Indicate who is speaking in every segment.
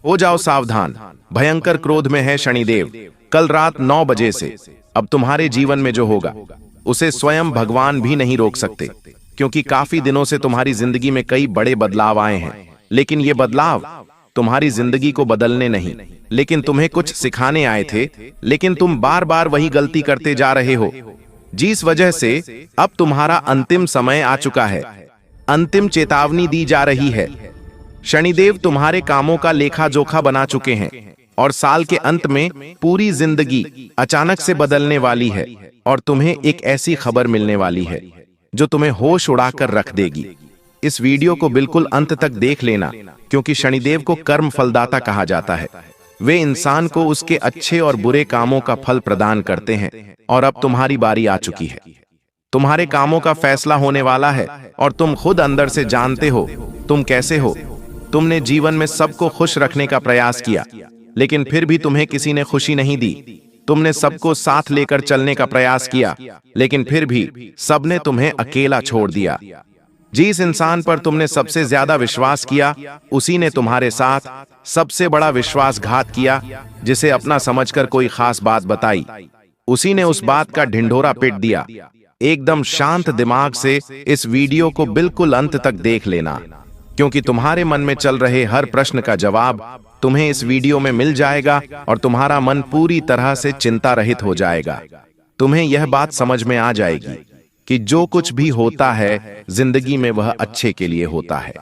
Speaker 1: हो जाओ सावधान, भयंकर क्रोध में है शनिदेव। कल रात 9 बजे से अब तुम्हारे जीवन में जो होगा उसे स्वयं भगवान भी नहीं रोक सकते, क्योंकि काफी दिनों से तुम्हारी जिंदगी में कई बड़े बदलाव आए हैं। लेकिन ये बदलाव तुम्हारी जिंदगी को बदलने नहीं, लेकिन तुम्हें कुछ सिखाने आए थे। लेकिन तुम बार बार वही गलती करते जा रहे हो, जिस वजह से अब तुम्हारा अंतिम समय आ चुका है। अंतिम चेतावनी दी जा रही है। शनिदेव तुम्हारे कामों का लेखा जोखा बना चुके हैं और साल के अंत में पूरी जिंदगी अचानक से बदलने वाली है और तुम्हें एक ऐसी खबर मिलने वाली है जो तुम्हें होश उड़ाकर रख देगी। इस वीडियो को बिल्कुल अंत तक देख लेना, क्योंकि शनिदेव को कर्म फलदाता कहा जाता है। वे इंसान को उसके अच्छे और बुरे कामों का फल प्रदान करते हैं और अब तुम्हारी बारी आ चुकी है। तुम्हारे कामों का फैसला होने वाला है और तुम खुद अंदर से जानते हो तुम कैसे हो। तुमने जीवन में सबको खुश रखने का प्रयास किया, लेकिन फिर भी तुम्हें किसी ने खुशी नहीं दी। तुमने सबको साथ लेकर चलने का प्रयास किया, लेकिन फिर भी सबने तुम्हें अकेला छोड़ दिया। जिस इंसान पर तुमने सबसे ज्यादा विश्वास किया, उसी ने तुम्हारे साथ सबसे बड़ा विश्वासघात किया। जिसे अपना समझकर कोई खास बात बताई, उसी ने उस बात का ढिंढोरा पीट दिया। एकदम शांत दिमाग से इस वीडियो को बिल्कुल अंत तक देख लेना, क्योंकि तुम्हारे मन में चल रहे हर प्रश्न का जवाब तुम्हें इस वीडियो में मिल जाएगा और तुम्हारा मन पूरी तरह से चिंता रहित हो जाएगा। तुम्हें यह बात समझ में आ जाएगी कि जो कुछ भी होता है जिंदगी में वह अच्छे के लिए होता है।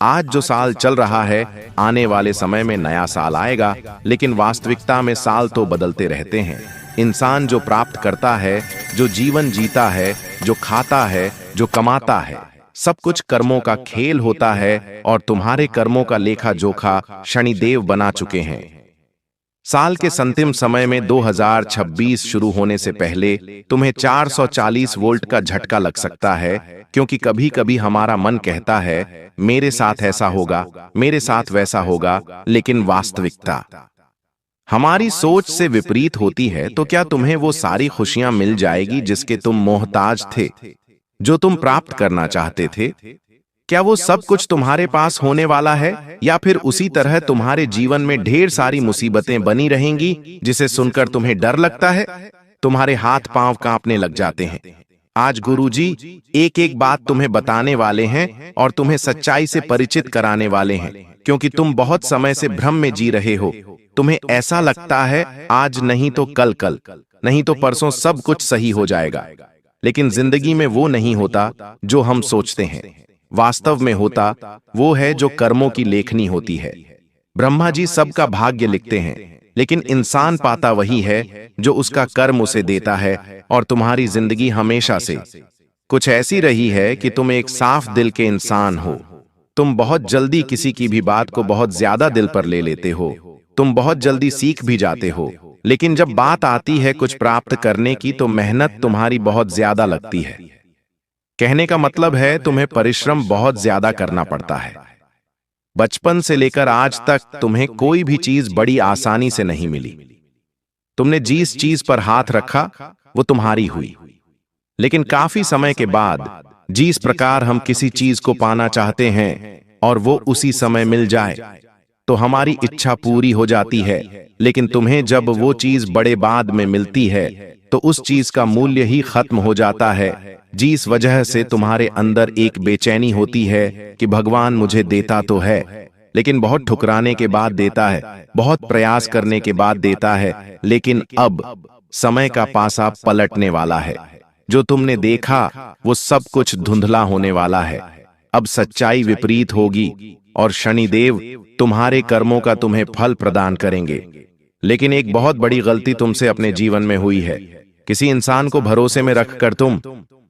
Speaker 1: आज जो साल चल रहा है, आने वाले समय में नया साल आएगा, लेकिन वास्तविकता में साल तो बदलते रहते हैं। इंसान जो प्राप्त करता है, जो जीवन जीता है, जो खाता है, जो कमाता है, सब कुछ कर्मों का खेल होता है और तुम्हारे कर्मों का लेखा जोखा शनिदेव बना चुके हैं। साल के अंतिम समय में 2026 शुरू होने से पहले तुम्हें 440 वोल्ट का झटका लग सकता है, क्योंकि कभी कभी हमारा मन कहता है मेरे साथ ऐसा होगा, मेरे साथ वैसा होगा, लेकिन वास्तविकता हमारी सोच से विपरीत होती है। तो क्या तुम्हें वो सारी खुशियां मिल जाएगी जिसके तुम मोहताज थे, जो तुम प्राप्त करना चाहते थे? क्या वो सब कुछ तुम्हारे पास होने वाला है, या फिर उसी तरह तुम्हारे जीवन में ढेर सारी मुसीबतें बनी रहेंगी जिसे सुनकर तुम्हें डर लगता है, तुम्हारे हाथ पांव कांपने लग जाते हैं? आज गुरुजी एक एक बात तुम्हें बताने वाले हैं और तुम्हें सच्चाई से परिचित कराने वाले हैं, क्योंकि तुम बहुत समय से भ्रम में जी रहे हो। तुम्हें ऐसा लगता है आज नहीं तो कल, कल नहीं तो परसों सब कुछ सही हो जाएगा, लेकिन जिंदगी में वो नहीं होता जो हम सोचते हैं। वास्तव में होता वो है जो कर्मों की लेखनी होती है। ब्रह्मा जी सबका भाग्य लिखते हैं, लेकिन इंसान पाता वही है जो उसका कर्म उसे देता है। और तुम्हारी जिंदगी हमेशा से कुछ ऐसी रही है कि तुम एक साफ दिल के इंसान हो। तुम बहुत जल्दी किसी की भी बात को बहुत ज्यादा दिल पर ले लेते हो। तुम बहुत जल्दी सीख भी जाते हो, लेकिन जब बात आती है कुछ प्राप्त करने की तो मेहनत तुम्हारी बहुत ज्यादा लगती है। कहने का मतलब है तुम्हें परिश्रम बहुत ज्यादा करना पड़ता है। बचपन से लेकर आज तक तुम्हें कोई भी चीज बड़ी आसानी से नहीं मिली। तुमने जिस चीज पर हाथ रखा वो तुम्हारी हुई, लेकिन काफी समय के बाद जिस प्रकार हम किसी चीज को पाना चाहते हैं और वो उसी समय मिल जाए तो हमारी इच्छा पूरी हो जाती है। लेकिन तुम्हें जब वो चीज बड़े बाद में मिलती है तो उस चीज का मूल्य ही खत्म हो जाता है, जिस वजह से तुम्हारे अंदर एक बेचैनी होती है कि भगवान मुझे देता तो है, लेकिन बहुत ठुकराने के बाद देता है, बहुत प्रयास करने के बाद देता है। लेकिन अब समय का पासा पलटने वाला है। जो तुमने देखा वो सब कुछ धुंधला होने वाला है। अब सच्चाई विपरीत होगी और शनिदेव तुम्हारे कर्मों का तुम्हें फल प्रदान करेंगे। लेकिन एक बहुत बड़ी गलती तुमसे अपने जीवन में हुई है। किसी इंसान को भरोसे में रखकर तुम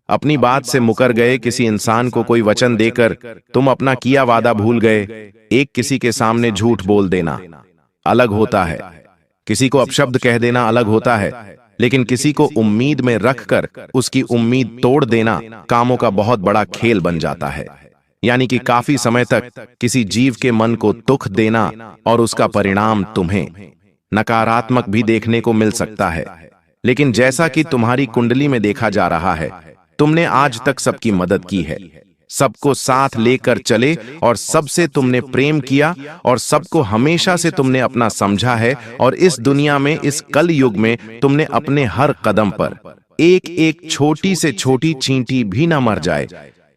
Speaker 1: अपनी बात से मुकर गए। किसी इंसान को कोई वचन देकर तुम अपना किया वादा भूल गए। एक किसी के सामने झूठ बोल देना अलग होता है, किसी को अपशब्द कह देना अलग होता है, लेकिन किसी को उम्मीद में रखकर उसकी उम्मीद तोड़ देना कामों का बहुत बड़ा खेल बन जाता है। यानी कि काफी समय तक किसी जीव के मन को दुख देना और उसका परिणाम तुम्हें नकारात्मक भी देखने को मिल सकता है। लेकिन जैसा कि तुम्हारी कुंडली में देखा जा रहा है, तुमने आज तक सबकी मदद की है, सबको साथ लेकर चले और सबसे तुमने प्रेम किया और सबको हमेशा से तुमने अपना समझा है। और इस दुनिया में, इस कल युग में तुमने अपने हर कदम पर एक एक छोटी से छोटी चींटी भी ना मर जाए,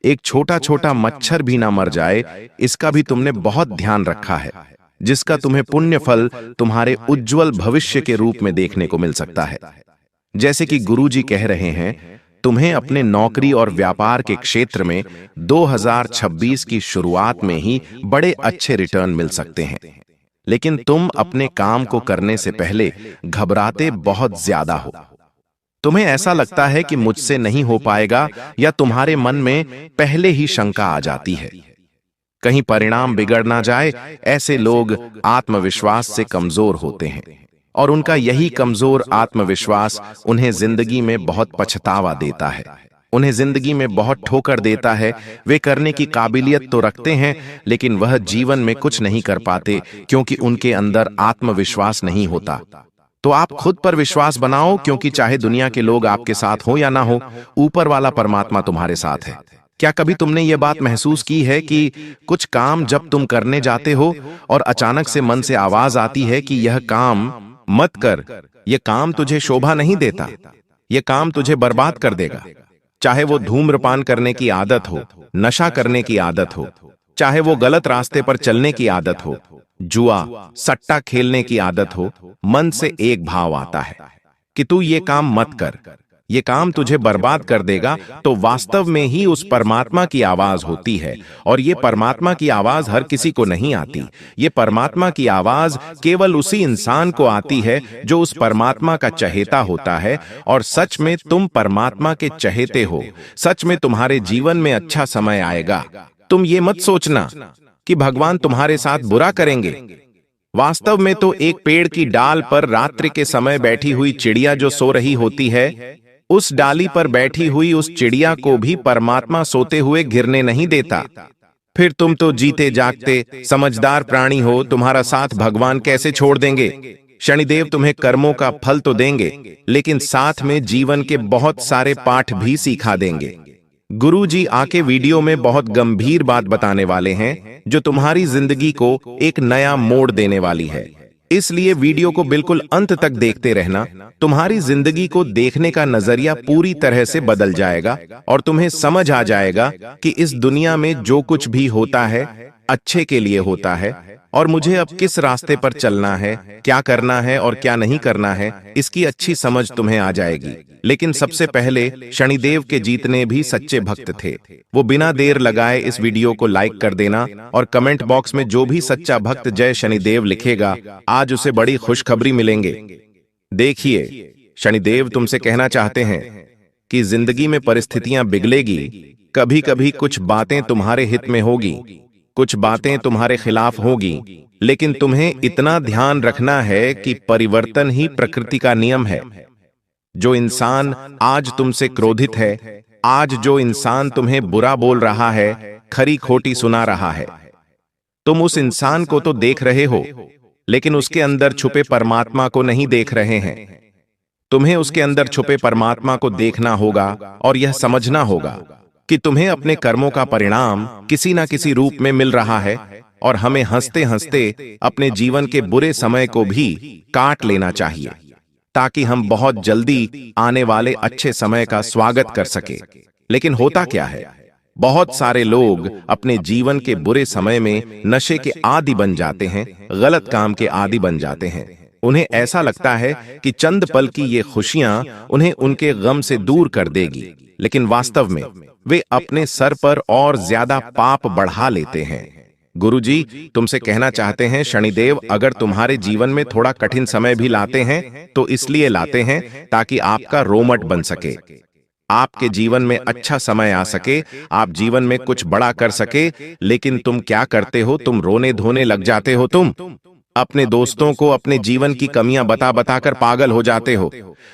Speaker 1: एक छोटा छोटा मच्छर भी ना मर जाए, इसका भी तुमने बहुत ध्यान रखा है, जिसका तुम्हें पुण्य फल तुम्हारे उज्जवल भविष्य के रूप में देखने को मिल सकता है। जैसे कि गुरुजी कह रहे हैं, तुम्हें अपने नौकरी और व्यापार के क्षेत्र में 2026 की शुरुआत में ही बड़े अच्छे रिटर्न मिल सकते हैं, लेकिन तुम अपने काम को करने से पहले घबराते बहुत ज्यादा हो। तुम्हें ऐसा लगता है कि मुझसे नहीं हो पाएगा, या तुम्हारे मन में पहले ही शंका आ जाती है, कहीं परिणाम बिगड़ ना जाए। ऐसे लोग आत्मविश्वास से कमजोर होते हैं और उनका यही कमजोर आत्मविश्वास उन्हें जिंदगी में बहुत पछतावा देता है, उन्हें जिंदगी में बहुत ठोकर देता है। वे करने की काबिलियत तो रखते हैं, लेकिन वह जीवन में कुछ नहीं कर पाते क्योंकि उनके अंदर आत्मविश्वास नहीं होता। तो आप खुद पर विश्वास बनाओ, क्योंकि चाहे दुनिया के लोग आपके साथ हो या ना हो, ऊपर वाला परमात्मा तुम्हारे साथ है। क्या कभी तुमने ये बात महसूस की है कि कुछ काम जब तुम करने जाते हो और अचानक से मन से आवाज आती है कि यह काम मत कर, यह काम तुझे शोभा नहीं देता, यह काम तुझे बर्बाद कर देगा। चाहे वो धूम्रपान करने की आदत हो, नशा करने की आदत हो, चाहे वो गलत रास्ते पर चलने की आदत हो, जुआ सट्टा खेलने की आदत हो, मन से एक भाव आता है कि तू ये काम मत कर, ये काम तुझे बर्बाद कर देगा। तो वास्तव में ही उस परमात्मा की आवाज होती है, और ये परमात्मा की आवाज हर किसी को नहीं आती। ये परमात्मा की आवाज केवल उसी इंसान को आती है जो उस परमात्मा का चहेता होता है। और सच में तुम परमात्मा के चहेते हो, सच में तुम्हारे जीवन में अच्छा समय आएगा। तुम ये मत सोचना कि भगवान तुम्हारे साथ बुरा करेंगे। वास्तव में तो एक पेड़ की डाल पर रात्रि के समय बैठी हुई चिड़िया जो सो रही होती है, उस डाली पर बैठी हुई उस चिड़िया को भी परमात्मा सोते हुए गिरने नहीं देता। फिर तुम तो जीते जागते समझदार प्राणी हो, तुम्हारा साथ भगवान कैसे छोड़ देंगे। शनिदेव तुम्हें कर्मों का फल तो देंगे, लेकिन साथ में जीवन के बहुत सारे पाठ भी सिखा देंगे। गुरुजी आके वीडियो में बहुत गंभीर बात बताने वाले हैं, जो तुम्हारी जिंदगी को एक नया मोड़ देने वाली है। इसलिए वीडियो को बिल्कुल अंत तक देखते रहना। तुम्हारी जिंदगी को देखने का नजरिया पूरी तरह से बदल जाएगा और तुम्हें समझ आ जाएगा कि इस दुनिया में जो कुछ भी होता है अच्छे के लिए होता है, और मुझे अब किस रास्ते पर चलना है, क्या करना है और क्या नहीं करना है, इसकी अच्छी समझ तुम्हें आ जाएगी। लेकिन सबसे पहले शनिदेव के जितने भी सच्चे भक्त थे, वो बिना देर लगाए इस वीडियो को लाइक कर देना, और कमेंट बॉक्स में जो भी सच्चा भक्त जय शनिदेव लिखेगा, आज उसे बड़ी खुशखबरी मिलेंगे। देखिए, शनिदेव तुमसे कहना चाहते हैं कि जिंदगी में परिस्थितियां बिगड़ेगी, कभी कभी कुछ बातें तुम्हारे हित में होगी, कुछ बातें तुम्हारे खिलाफ होगी, लेकिन तुम्हें इतना ध्यान रखना है कि परिवर्तन ही प्रकृति का नियम है। जो इंसान आज तुमसे क्रोधित है, आज जो इंसान तुम्हें बुरा बोल रहा है, खरी खोटी सुना रहा है, तुम उस इंसान को तो देख रहे हो, लेकिन उसके अंदर छुपे परमात्मा को नहीं देख रहे हैं। तुम्हें उसके अंदर छुपे परमात्मा को देखना होगा और यह समझना होगा कि तुम्हें अपने कर्मों का परिणाम किसी ना किसी रूप में मिल रहा है, और हमें हंसते हंसते अपने जीवन के बुरे समय को भी काट लेना चाहिए, ताकि हम बहुत जल्दी आने वाले अच्छे समय का स्वागत कर सके। लेकिन होता क्या है, बहुत सारे लोग अपने जीवन के बुरे समय में नशे के आदी बन जाते हैं, गलत काम के आदी बन जाते हैं। उन्हें ऐसा लगता है कि चंद पल की ये खुशियां उन्हें उनके गम से दूर कर देगी, लेकिन वास्तव में वे अपने सर पर और ज्यादा पाप बढ़ा लेते हैं। गुरुजी तुमसे कहना चाहते हैं, शनिदेव अगर तुम्हारे जीवन में थोड़ा कठिन समय भी लाते हैं, तो इसलिए लाते हैं ताकि आपका रोमट बन सके, आपके जीवन में अच्छा समय आ सके, आप जीवन में कुछ बड़ा कर सके। लेकिन तुम क्या करते हो, तुम रोने धोने लग जाते हो, तुम अपने दोस्तों को अपने जीवन की कमियां बता बताकर पागल हो जाते हो,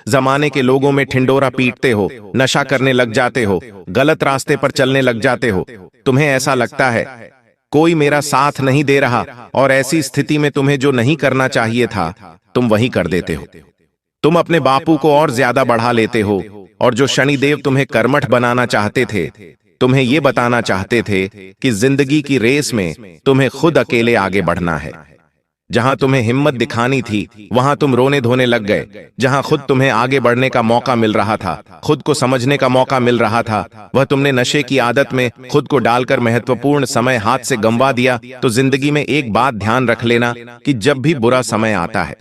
Speaker 1: जमाने के लोगों में ठिंडोरा पीटते हो, नशा करने लग जाते हो, गलत रास्ते पर चलने लग जाते हो। तुम्हें ऐसा लगता है कोई मेरा साथ नहीं दे रहा, और ऐसी स्थिति में तुम्हें जो नहीं करना चाहिए था तुम वही कर देते हो। तुम अपने बापू को और ज्यादा बढ़ा लेते हो, और जो शनिदेव तुम्हें कर्मठ बनाना चाहते थे तुम्हें ये बताना चाहते थे कि जिंदगी की रेस में तुम्हें खुद अकेले आगे बढ़ना है। जहां तुम्हें हिम्मत दिखानी थी वहां तुम रोने धोने लग गए। जहां खुद तुम्हें आगे बढ़ने का मौका मिल रहा था, खुद को समझने का मौका मिल रहा था, वह तुमने नशे की आदत में खुद को डालकर महत्वपूर्ण समय हाथ से गंवा दिया। तो जिंदगी में एक बात ध्यान रख लेना कि जब भी बुरा समय आता है,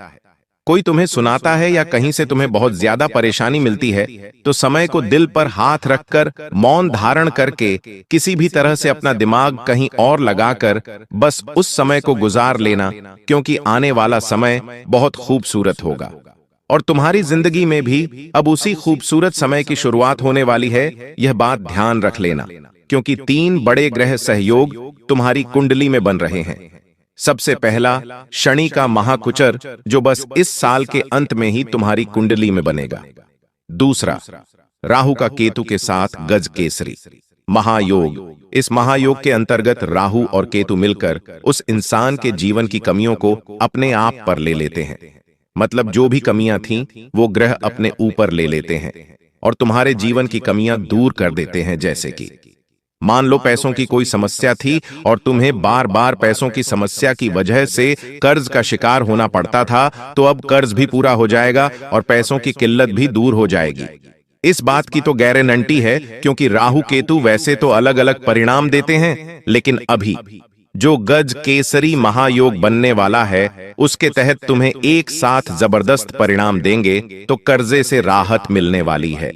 Speaker 1: कोई तुम्हें सुनाता है या कहीं से तुम्हें बहुत ज्यादा परेशानी मिलती है, तो समय को दिल पर हाथ रखकर मौन धारण करके किसी भी तरह से अपना दिमाग कहीं और लगाकर बस उस समय को गुजार लेना, क्योंकि आने वाला समय बहुत खूबसूरत होगा। और तुम्हारी जिंदगी में भी अब उसी खूबसूरत समय की शुरुआत होने वाली है, यह बात ध्यान रख लेना, क्योंकि 3 बड़े ग्रह सहयोग तुम्हारी कुंडली में बन रहे हैं। सबसे पहला शनि का महाकुचर, जो बस इस साल के अंत में ही तुम्हारी कुंडली में बनेगा। दूसरा, राहु का केतु के साथ गज केसरी महायोग। इस महायोग के अंतर्गत राहु और केतु मिलकर उस इंसान के जीवन की कमियों को अपने आप पर ले लेते हैं। मतलब जो भी कमियां थीं वो ग्रह अपने ऊपर ले लेते हैं और तुम्हारे जीवन की कमियां दूर कर देते हैं। जैसे कि मान लो पैसों की कोई समस्या थी और तुम्हें बार बार पैसों की समस्या की वजह से कर्ज का शिकार होना पड़ता था, तो अब कर्ज भी पूरा हो जाएगा और पैसों की किल्लत भी दूर हो जाएगी। इस बात की तो गारंटी है, क्योंकि राहु केतु वैसे तो अलग अलग परिणाम देते हैं, लेकिन अभी जो गज केसरी महायोग बनने वाला है उसके तहत तुम्हें एक साथ जबरदस्त परिणाम देंगे, तो कर्जे से राहत मिलने वाली है।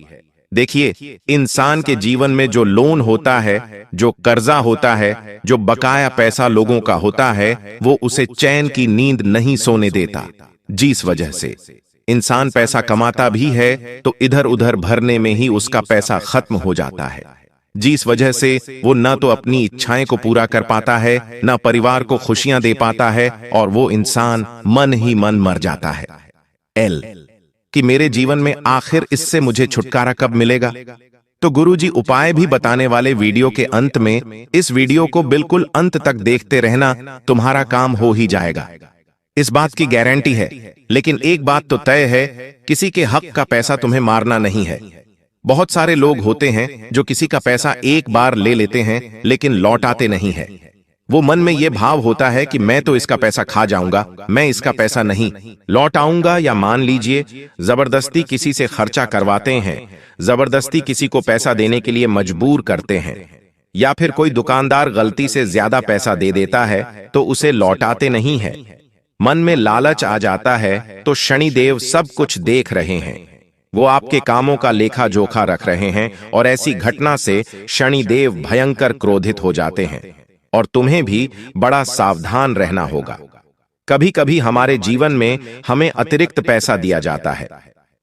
Speaker 1: देखिए, इंसान के जीवन में जो लोन होता है, जो कर्जा होता है, जो बकाया पैसा लोगों का होता है, वो उसे चैन की नींद नहीं सोने देता। जिस वजह से इंसान पैसा कमाता भी है तो इधर उधर भरने में ही उसका पैसा खत्म हो जाता है, जिस वजह से वो न तो अपनी इच्छाएं को पूरा कर पाता है, न परिवार को खुशियां दे पाता है, और वो इंसान मन ही मन मर जाता है। एल कि मेरे जीवन में आखिर इससे मुझे छुटकारा कब मिलेगा? तो गुरुजी उपाय भी बताने वाले वीडियो के अंत में इस वीडियो को बिल्कुल अंत तक देखते रहना, तुम्हारा काम हो ही जाएगा, इस बात की गारंटी है। लेकिन एक बात तो तय है, किसी के हक का पैसा तुम्हें मारना नहीं है। बहुत सारे लोग होते हैं जो किसी का पैसा एक बार ले लेते हैं लेकिन लौटाते नहीं है। वो मन में ये भाव होता है कि मैं तो इसका पैसा खा जाऊंगा, मैं इसका पैसा नहीं लौटाऊंगा, या मान लीजिए जबरदस्ती किसी से खर्चा करवाते हैं, जबरदस्ती किसी को पैसा देने के लिए मजबूर करते हैं, या फिर कोई दुकानदार गलती से ज्यादा पैसा दे देता है तो उसे लौटाते नहीं है। मन में लालच आ जाता है तो शनिदेव सब कुछ देख रहे हैं, वो आपके कामों का लेखा जोखा रख रहे हैं, और ऐसी घटना से शनिदेव भयंकर क्रोधित हो जाते हैं और तुम्हें भी बड़ा सावधान रहना होगा। कभी कभी हमारे जीवन में हमें अतिरिक्त पैसा दिया जाता है।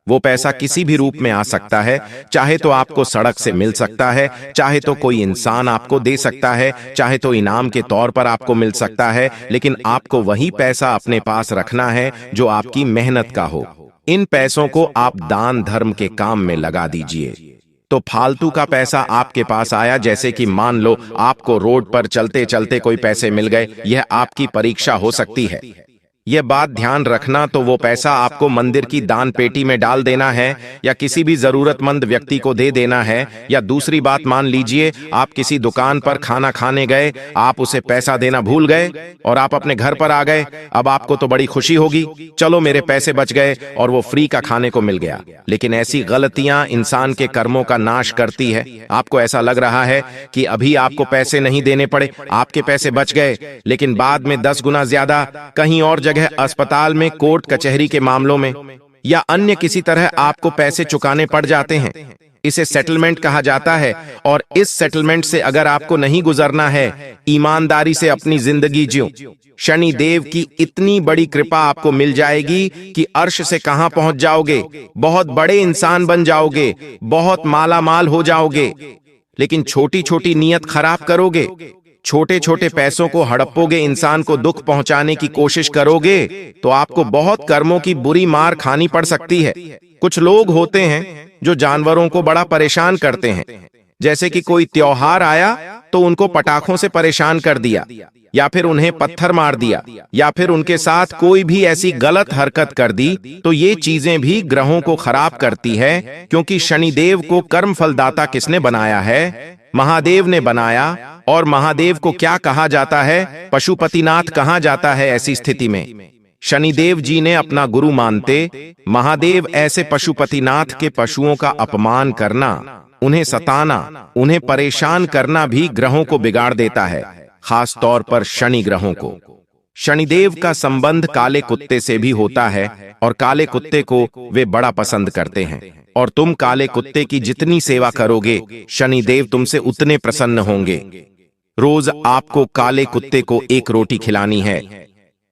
Speaker 1: वो पैसा किसी भी रूप में आ सकता है, चाहे तो आपको सड़क से मिल सकता है, चाहे तो कोई इंसान आपको दे सकता है, चाहे तो इनाम के तौर पर आपको मिल सकता है, लेकिन आपको वही पैसा अपने पास रखना है जो आपकी मेहनत का हो। इन पैसों को आप दान धर्म के काम में लगा दीजिए। तो फालतू का पैसा आपके पास आया, जैसे कि मान लो आपको रोड पर चलते चलते कोई पैसे मिल गए, यह आपकी परीक्षा हो सकती है। यह बात ध्यान रखना, तो वो पैसा आपको मंदिर की दान पेटी में डाल देना है या किसी भी जरूरतमंद व्यक्ति को दे देना है। या दूसरी बात, मान लीजिए आप किसी दुकान पर खाना खाने गए, आप उसे पैसा देना भूल गए और आप अपने घर पर आ गए। अब आपको तो बड़ी खुशी होगी, चलो मेरे पैसे बच गए और वो फ्री का खाने को मिल गया। लेकिन ऐसी गलतियां इंसान के कर्मों का नाश करती है। आपको ऐसा लग रहा है कि अभी आपको पैसे नहीं देने पड़े, आपके पैसे बच गए, लेकिन बाद में 10 गुना ज्यादा कहीं और जगह, अस्पताल में, कोर्ट कचहरी के मामलों में या अन्य किसी तरह आपको पैसे चुकाने पड़ जाते हैं। इसे सेटलमेंट कहा जाता है, और इस सेटलमेंट से अगर आपको नहीं गुजरना है, ईमानदारी से अपनी जिंदगी जियो, शनि देव की इतनी बड़ी कृपा आपको मिल जाएगी कि अर्श से कहां पहुंच जाओगे, बहुत बड़े इंसान बन जाओगे, बहुत माला माल हो जाओगे। लेकिन छोटी छोटी नियत खराब करोगे, छोटे छोटे पैसों को हड़पोगे, इंसान को दुख पहुंचाने की कोशिश करोगे, तो आपको बहुत कर्मों की बुरी मार खानी पड़ सकती है। कुछ लोग होते हैं जो जानवरों को बड़ा परेशान करते हैं, जैसे कि कोई त्योहार आया तो उनको पटाखों से परेशान कर दिया, या फिर उन्हें पत्थर मार दिया, या फिर उनके साथ कोई भी ऐसी गलत हरकत कर दी। तो ये चीजें भी ग्रहों को खराब करती है, क्योंकि शनिदेव को कर्म फलदाता किसने बनाया है? महादेव ने बनाया। और महादेव को क्या कहा जाता है? पशुपतिनाथ कहा जाता है। ऐसी स्थिति में शनिदेव जी ने अपना गुरु मानते महादेव ऐसे पशुपतिनाथ के पशुओं का अपमान करना, उन्हें सताना, उन्हें परेशान करना भी ग्रहों को बिगाड़ देता है, खास तौर पर शनि ग्रहों को। शनिदेव का संबंध काले कुत्ते से भी होता है और काले कुत्ते को वे बड़ा पसंद करते हैं। और तुम काले कुत्ते की जितनी सेवा करोगे, शनिदेव तुमसे उतने प्रसन्न होंगे। रोज आपको काले कुत्ते को एक रोटी खिलानी है,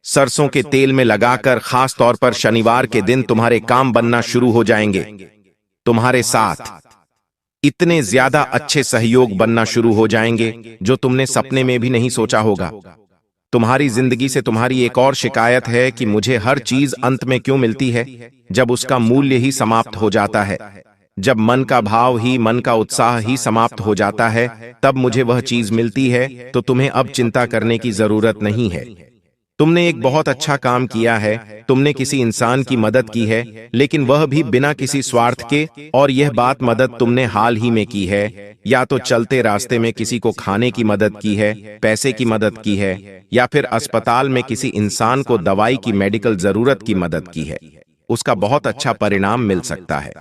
Speaker 1: सरसों के तेल में लगाकर। खास तौर पर शनिवार के दिन तुम्हारे काम बनना शुरू हो जाएंगे। तुम्हारे साथ इतने ज्यादा अच्छे सहयोग बनना शुरू हो जाएंगे जो तुमने सपने में भी नहीं सोचा होगा। तुम्हारी जिंदगी से तुम्हारी एक और शिकायत है कि मुझे हर चीज अंत में क्यों मिलती है, जब उसका मूल्य ही समाप्त हो जाता है। जब मन का भाव ही, मन का उत्साह ही समाप्त हो जाता है, तब मुझे वह चीज मिलती है। तो तुम्हें अब चिंता करने की जरूरत नहीं है। तुमने एक बहुत अच्छा काम किया है, तुमने किसी इंसान की मदद की है, लेकिन वह भी बिना किसी स्वार्थ के। और यह बात मदद तुमने हाल ही में की है, या तो चलते रास्ते में किसी को खाने की मदद की है, पैसे की मदद की है, या फिर अस्पताल में किसी इंसान को दवाई की मेडिकल जरूरत की मदद की है। उसका बहुत अच्छा परिणाम मिल सकता है।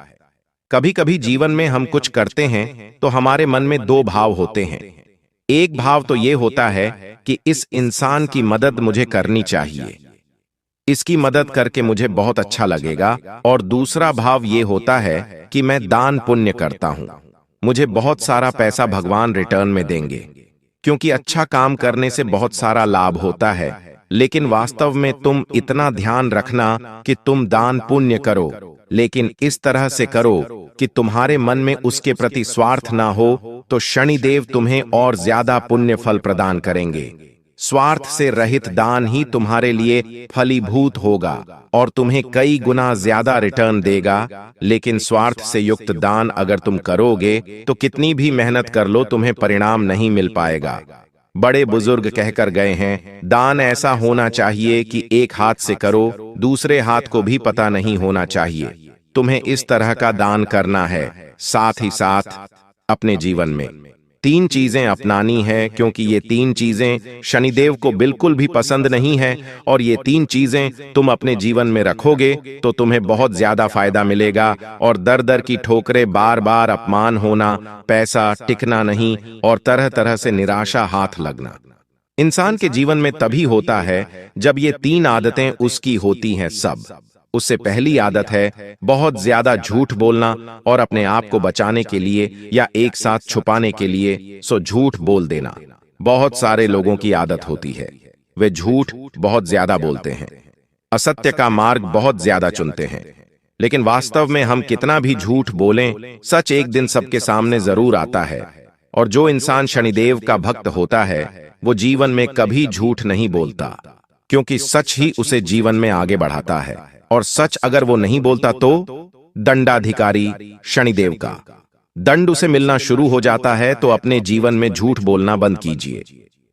Speaker 1: कभी कभी जीवन में हम कुछ करते हैं तो हमारे मन में दो भाव होते हैं। एक भाव तो ये होता है कि इस इंसान की मदद मुझे करनी चाहिए, इसकी मदद करके मुझे बहुत अच्छा लगेगा। और दूसरा भाव ये होता है कि मैं दान पुण्य करता हूं, मुझे बहुत सारा पैसा भगवान रिटर्न में देंगे। क्योंकि अच्छा काम करने से बहुत सारा लाभ होता है, लेकिन वास्तव में तुम इतना ध्यान रखना कि तुम दान पुण्य करो, लेकिन इस तरह से करो कि तुम्हारे मन में उसके प्रति स्वार्थ ना हो, तो शनिदेव तुम्हें और ज्यादा पुण्य फल प्रदान करेंगे। स्वार्थ से रहित दान ही तुम्हारे लिए फलीभूत होगा और तुम्हें कई गुना ज्यादा रिटर्न देगा। लेकिन स्वार्थ से युक्त दान अगर तुम करोगे तो कितनी भी मेहनत कर लो, तुम्हें परिणाम नहीं मिल पाएगा। बड़े बुजुर्ग कहकर गए हैं, दान ऐसा होना चाहिए कि एक हाथ से करो, दूसरे हाथ को भी पता नहीं होना चाहिए। तुम्हें इस तरह का दान करना है। साथ ही साथ अपने जीवन में 3 चीजें अपनानी है, क्योंकि ये 3 चीजें शनिदेव को बिल्कुल भी पसंद नहीं है। और ये 3 चीजें तुम अपने जीवन में रखोगे तो तुम्हें बहुत ज्यादा फायदा मिलेगा। और दर दर की ठोकरें, बार बार अपमान होना, पैसा टिकना नहीं और तरह तरह से निराशा हाथ लगना इंसान के जीवन में तभी होता है जब ये 3 आदतें उसकी होती हैं। सब उससे पहली आदत है बहुत ज्यादा झूठ बोलना, और अपने आप को बचाने के लिए या एक साथ छुपाने के लिए झूठ बोल देना। बहुत सारे लोगों की आदत होती है, वे झूठ बहुत ज्यादा बोलते हैं, असत्य का मार्ग बहुत ज्यादा चुनते हैं। लेकिन वास्तव में हम कितना भी झूठ बोलें, सच एक दिन सबके सामने जरूर आता है। और जो इंसान शनिदेव का भक्त होता है वो जीवन में कभी झूठ नहीं बोलता, क्योंकि सच ही उसे जीवन में आगे बढ़ाता है। और सच अगर वो नहीं बोलता तो दंडाधिकारी शनिदेव का दंड उसे मिलना शुरू हो जाता है। तो अपने जीवन में झूठ बोलना बंद कीजिए।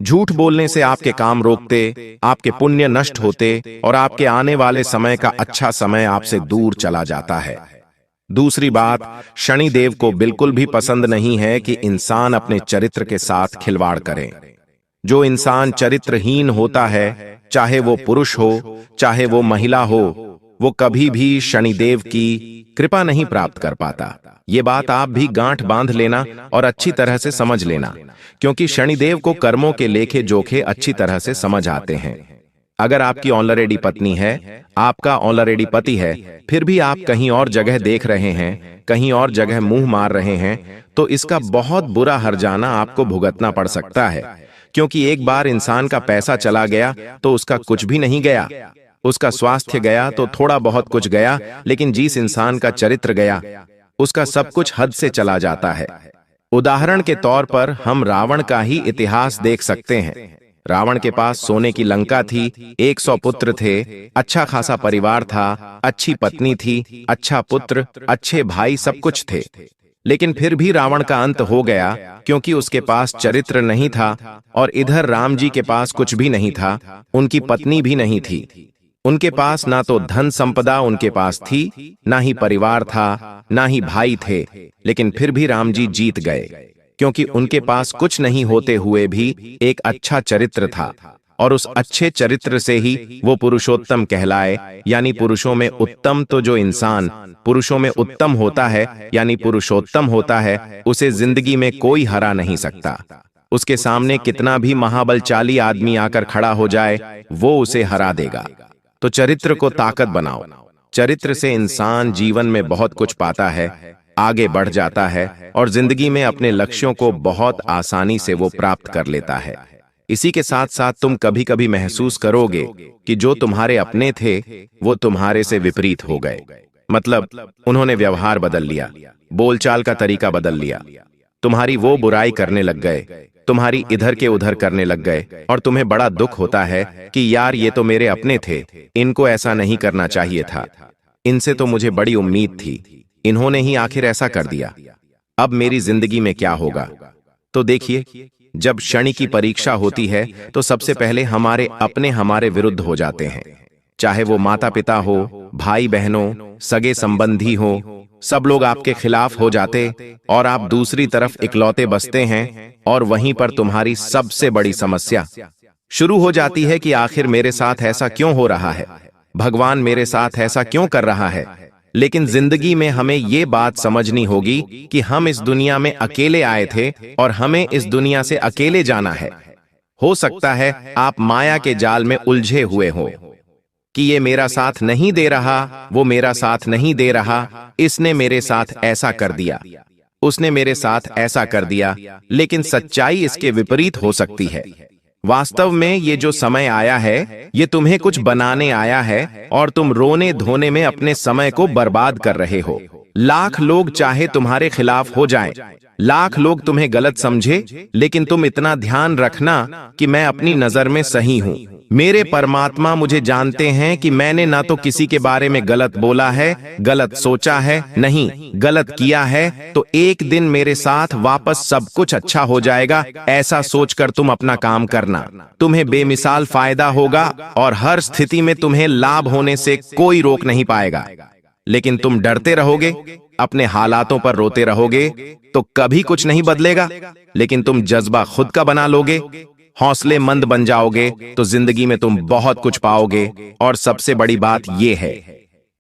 Speaker 1: झूठ बोलने से आपके काम रोकते, आपके पुण्य नष्ट होते और आपके आने वाले समय का अच्छा समय आपसे दूर चला जाता है। दूसरी बात, शनिदेव को बिल्कुल भी पसंद नहीं है कि इंसान अपने चरित्र के साथ खिलवाड़ करे। जो इंसान चरित्रहीन होता है, चाहे वो पुरुष हो चाहे वो महिला हो, वो कभी भी शनिदेव की कृपा नहीं प्राप्त कर पाता। ये बात आप भी गांठ बांध लेना और अच्छी तरह से समझ लेना, क्योंकि शनिदेव को कर्मों के लेखे जोखे अच्छी तरह से समझ आते हैं। अगर आपकी ऑलरेडी पत्नी है, आपका ऑलरेडी पति है, फिर भी आप कहीं और जगह देख रहे हैं, कहीं और जगह मुंह मार रहे हैं, तो इसका बहुत बुरा हर्जाना आपको भुगतना पड़ सकता है। क्योंकि एक बार इंसान का पैसा चला गया तो उसका कुछ भी नहीं गया, उसका स्वास्थ्य गया तो थोड़ा बहुत कुछ गया, लेकिन जिस इंसान का चरित्र गया उसका सब कुछ हद से चला जाता है। उदाहरण के तौर पर हम रावण का ही इतिहास देख सकते हैं। रावण के पास सोने की लंका थी, 100 पुत्र थे, अच्छा खासा परिवार था, अच्छी पत्नी थी, अच्छा पुत्र, अच्छे भाई, सब कुछ थे। लेकिन फिर भी रावण का अंत हो गया, क्योंकि उसके पास चरित्र नहीं था। और इधर राम जी के पास कुछ भी नहीं था, उनकी पत्नी भी नहीं थी, उनके पास ना तो धन संपदा उनके पास थी, ना ही परिवार था, ना ही भाई थे। लेकिन फिर भी राम जी जीत गए। क्योंकि उनके पास कुछ नहीं होते हुए भी एक अच्छा चरित्र था, और उस अच्छे चरित्र से ही वो पुरुषोत्तम कहलाए, यानी पुरुषों में उत्तम। तो जो इंसान पुरुषों में उत्तम होता है यानी पुरुषोत्तम होता है, उसे जिंदगी में कोई हरा नहीं सकता। उसके सामने कितना भी महाबलशाली आदमी आकर खड़ा हो जाए, वो उसे हरा देगा। तो चरित्र को ताकत बनाओ। चरित्र से इंसान जीवन में बहुत कुछ पाता है, आगे बढ़ जाता है और जिंदगी में अपने लक्ष्यों को बहुत आसानी से वो प्राप्त कर लेता है। इसी के साथ साथ तुम कभी कभी महसूस करोगे कि जो तुम्हारे अपने थे वो तुम्हारे से विपरीत हो गए। मतलब उन्होंने व्यवहार बदल लिया, बोलचाल का तरीका बदल लिया, तुम्हारी वो बुराई करने लग गए, तुम्हारी इधर के उधर करने लग गए, और तुम्हें बड़ा दुख होता है कि यार ये तो मेरे अपने थे, इनको ऐसा नहीं करना चाहिए था, इनसे तो मुझे बड़ी उम्मीद थी, इन्होंने ही आखिर ऐसा कर दिया, अब मेरी जिंदगी में क्या होगा। तो देखिए, जब शनि की परीक्षा होती है तो सबसे पहले हमारे अपने हमारे विरुद्ध हो जाते हैं, चाहे वो माता पिता हो, भाई बहनों, सगे संबंधी हो, सब लोग आपके खिलाफ हो जाते और आप दूसरी तरफ इकलौते बसते हैं, और वहीं पर तुम्हारी सबसे बड़ी समस्या शुरू हो जाती है कि आखिर मेरे साथ ऐसा क्यों हो रहा है, भगवान मेरे साथ ऐसा क्यों कर रहा है। लेकिन जिंदगी में हमें ये बात समझनी होगी कि हम इस दुनिया में अकेले आए थे और हमें इस दुनिया से अकेले जाना है। हो सकता है आप माया के जाल में उलझे हुए हो कि ये मेरा साथ नहीं दे रहा, वो मेरा साथ नहीं दे रहा, इसने मेरे साथ ऐसा कर दिया, उसने मेरे साथ ऐसा कर दिया। लेकिन सच्चाई इसके विपरीत हो सकती है। वास्तव में ये जो समय आया है, ये तुम्हें कुछ बनाने आया है, और तुम रोने धोने में अपने समय को बर्बाद कर रहे हो। लाख लोग चाहे तुम्हारे खिलाफ हो जाएं, लाख लोग तुम्हें गलत समझे, लेकिन तुम इतना ध्यान रखना कि मैं अपनी नजर में सही हूं। मेरे परमात्मा मुझे जानते हैं कि मैंने ना तो किसी के बारे में गलत बोला है, गलत सोचा है, नहीं गलत किया है। तो एक दिन मेरे साथ वापस सब कुछ अच्छा हो जाएगा, ऐसा सोचकर तुम अपना काम करना। तुम्हें बेमिसाल फायदा होगा और हर स्थिति में तुम्हें लाभ होने से कोई रोक नहीं पाएगा। लेकिन तुम डरते रहोगे, अपने हालातों पर रोते रहोगे, तो कभी कुछ नहीं बदलेगा। लेकिन तुम जज्बा खुद का बना लोगे, हौसले मंद बन जाओगे, तो जिंदगी में तुम बहुत कुछ पाओगे। और सबसे बड़ी बात यह है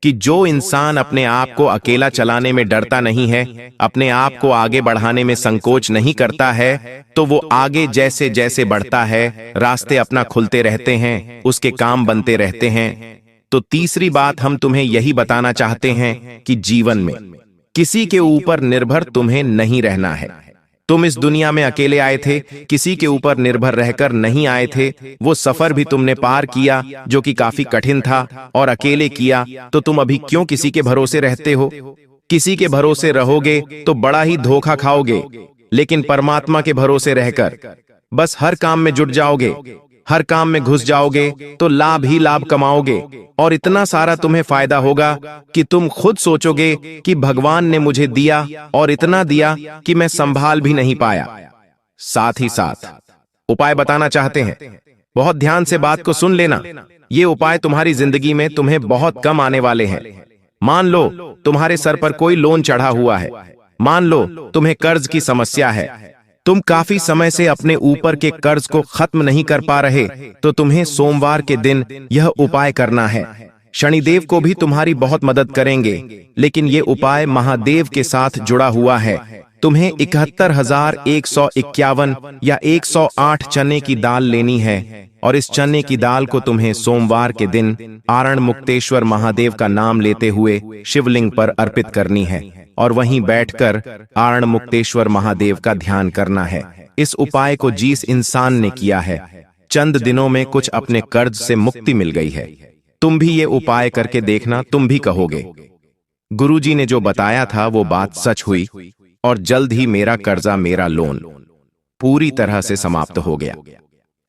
Speaker 1: कि जो इंसान अपने आप को अकेला चलाने में डरता नहीं है, अपने आप को आगे बढ़ाने में संकोच नहीं करता है, तो वो आगे जैसे जैसे बढ़ता है, रास्ते अपना खुलते रहते हैं, उसके काम बनते रहते हैं। तो तीसरी बात हम तुम्हें यही बताना चाहते हैं कि जीवन में किसी के ऊपर निर्भर तुम्हें नहीं रहना है। तुम इस दुनिया में अकेले आए थे, किसी के ऊपर निर्भर रहकर नहीं आए थे। वो सफर भी तुमने पार किया जो कि काफी कठिन था, और अकेले किया, तो तुम अभी क्यों किसी के भरोसे रहते हो। किसी के भरोसे रहोगे तो बड़ा ही धोखा खाओगे, लेकिन परमात्मा के भरोसे रहकर बस हर काम में जुट जाओगे, हर काम में घुस जाओगे, तो लाभ ही लाभ कमाओगे, और इतना सारा तुम्हें फायदा होगा कि तुम खुद सोचोगे कि भगवान ने मुझे दिया, और इतना दिया कि मैं संभाल भी नहीं पाया। साथ ही साथ उपाय बताना चाहते हैं, बहुत ध्यान से बात को सुन लेना। ये उपाय तुम्हारी जिंदगी में तुम्हें बहुत कम आने वाले हैं। मान लो तुम्हारे सर पर कोई लोन चढ़ा हुआ है, मान लो तुम्हें कर्ज की समस्या है, तुम काफी समय से अपने ऊपर के कर्ज को खत्म नहीं कर पा रहे, तो तुम्हें सोमवार के दिन यह उपाय करना है। शनिदेव को भी तुम्हारी बहुत मदद करेंगे, लेकिन ये उपाय महादेव के साथ जुड़ा हुआ है। तुम्हें 71,151 या 108 चने की दाल लेनी है, और इस चने की दाल को तुम्हें सोमवार के दिन आरण मुक्तेश्वर महादेव का नाम लेते हुए शिवलिंग पर अर्पित करनी है, और वहीं बैठकर आरण मुक्तेश्वर महादेव का ध्यान करना है। इस उपाय को जिस इंसान ने किया है, चंद दिनों में कुछ अपने कर्ज से मुक्ति मिल गई है। तुम भी ये उपाय करके देखना, तुम भी कहोगे गुरुजी ने जो बताया था वो बात सच हुई, और जल्द ही मेरा कर्जा, मेरा लोन पूरी तरह से समाप्त हो गया।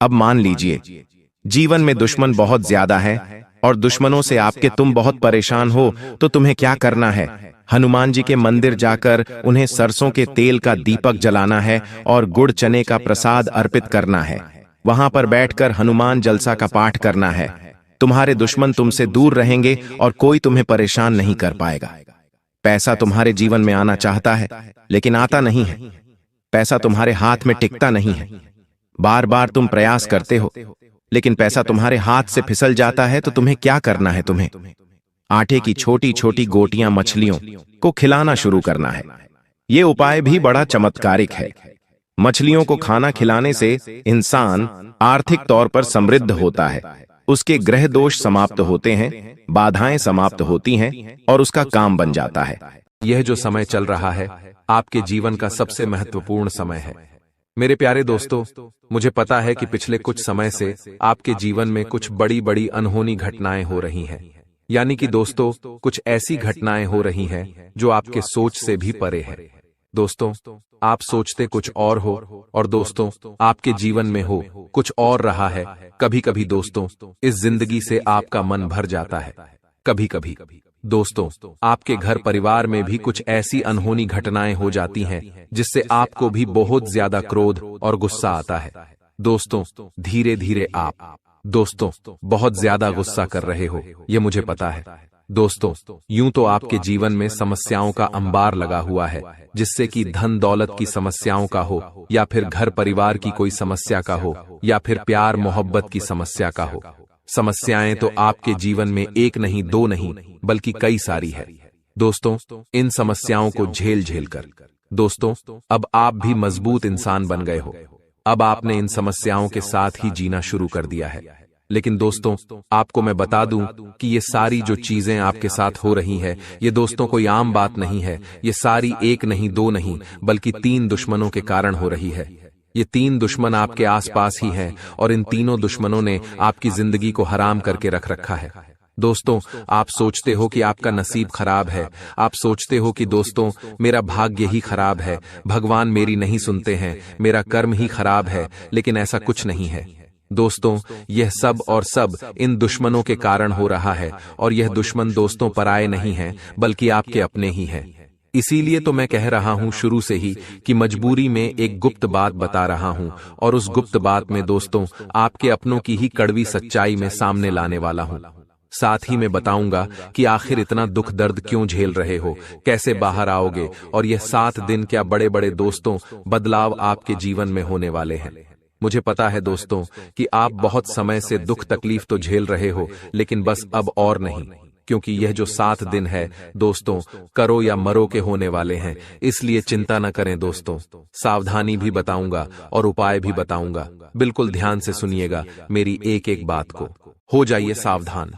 Speaker 1: अब मान लीजिए जीवन में दुश्मन बहुत ज्यादा है, और दुश्मनों से आपके तुम बहुत परेशान हो, तो तुम्हें क्या करना है? हनुमान जी के मंदिर जाकर उन्हें सरसों के तेल का दीपक जलाना है और गुड़ चने का प्रसाद अर्पित करना है। वहां पर बैठकर हनुमान चालीसा का पाठ करना है। तुम्हारे दुश्मन तुमसे दूर रहेंगे और कोई तुम्हें परेशान नहीं कर पाएगा। पैसा तुम्हारे जीवन में आना चाहता है, लेकिन आता नहीं है। पैसा तुम्हारे हाथ में टिकता नहीं है। बार बार तुम प्रयास करते हो, लेकिन पैसा तुम्हारे हाथ से फिसल जाता है। तो तुम्हें क्या करना है? तुम्हें आटे की छोटी छोटी गोटियां मछलियों को खिलाना शुरू करना है। ये उपाय भी बड़ा चमत्कारिक है। मछलियों को खाना खिलाने से इंसान आर्थिक तौर पर समृद्ध होता है, उसके ग्रह दोष समाप्त होते हैं, बाधाएं समाप्त होती हैं और उसका काम बन जाता है।
Speaker 2: यह जो समय चल रहा है आपके जीवन का सबसे महत्वपूर्ण समय है। मेरे प्यारे दोस्तों, मुझे पता है कि पिछले कुछ समय से आपके जीवन में कुछ बड़ी बड़ी अनहोनी घटनाएं हो रही हैं। यानी कि दोस्तों, कुछ ऐसी घटनाएं हो रही हैं जो आपके सोच से भी परे है। दोस्तों, आप सोचते कुछ और हो और दोस्तों आपके जीवन में हो कुछ और रहा है। कभी कभी दोस्तों इस जिंदगी से आपका मन भर जाता है। कभी कभी दोस्तों आपके घर परिवार में भी कुछ ऐसी अनहोनी घटनाएं हो जाती हैं जिससे आपको भी बहुत ज्यादा क्रोध और गुस्सा आता है। दोस्तों धीरे धीरे आप दोस्तों बहुत ज्यादा गुस्सा कर रहे हो, ये मुझे पता है। दोस्तों यूं तो आपके जीवन में समस्याओं का अंबार लगा हुआ है, जिससे कि धन दौलत की समस्याओं का हो या फिर घर परिवार की कोई समस्या का हो या फिर प्यार मोहब्बत की समस्या का हो। समस्याएं तो आपके जीवन में एक नहीं दो नहीं बल्कि कई सारी है। दोस्तों इन समस्याओं को झेल झेल कर दोस्तों अब आप भी मजबूत इंसान बन गए हो। अब आपने इन समस्याओं के साथ ही जीना शुरू कर दिया है। लेकिन दोस्तों आपको मैं बता दूं कि ये सारी जो चीजें आपके साथ हो रही है, ये दोस्तों कोई आम बात नहीं है। ये सारी एक नहीं दो नहीं बल्कि 3 दुश्मनों के कारण हो रही है। ये 3 दुश्मन आपके आसपास ही हैं और इन तीनों दुश्मनों ने आपकी जिंदगी को हराम करके रख रखा है। दोस्तों आप सोचते हो कि आपका नसीब खराब है, आप सोचते हो कि दोस्तों मेरा भाग्य ही खराब है, भगवान मेरी नहीं सुनते हैं, मेरा कर्म ही खराब है। लेकिन ऐसा कुछ नहीं है दोस्तों। यह सब और सब इन दुश्मनों के कारण हो रहा है और यह दुश्मन दोस्तों पराये नहीं हैं बल्कि आपके अपने ही हैं। इसीलिए तो मैं कह रहा हूं शुरू से ही कि मजबूरी में एक गुप्त बात बता रहा हूं और उस गुप्त बात में दोस्तों आपके अपनों की ही कड़वी सच्चाई में सामने लाने वाला हूं। साथ ही मैं बताऊंगा कि आखिर इतना दुख दर्द क्यों झेल रहे हो, कैसे बाहर आओगे और यह 7 दिन क्या बड़े बड़े दोस्तों बदलाव आपके जीवन में होने वाले हैं। मुझे पता है दोस्तों कि आप बहुत समय से दुख तकलीफ तो झेल रहे हो, लेकिन बस अब और नहीं, क्योंकि यह जो 7 दिन है दोस्तों करो या मरो के होने वाले हैं। इसलिए चिंता न करें दोस्तों, सावधानी भी बताऊंगा और उपाय भी बताऊंगा। बिल्कुल ध्यान से सुनिएगा मेरी एक एक बात को। हो जाइए सावधान,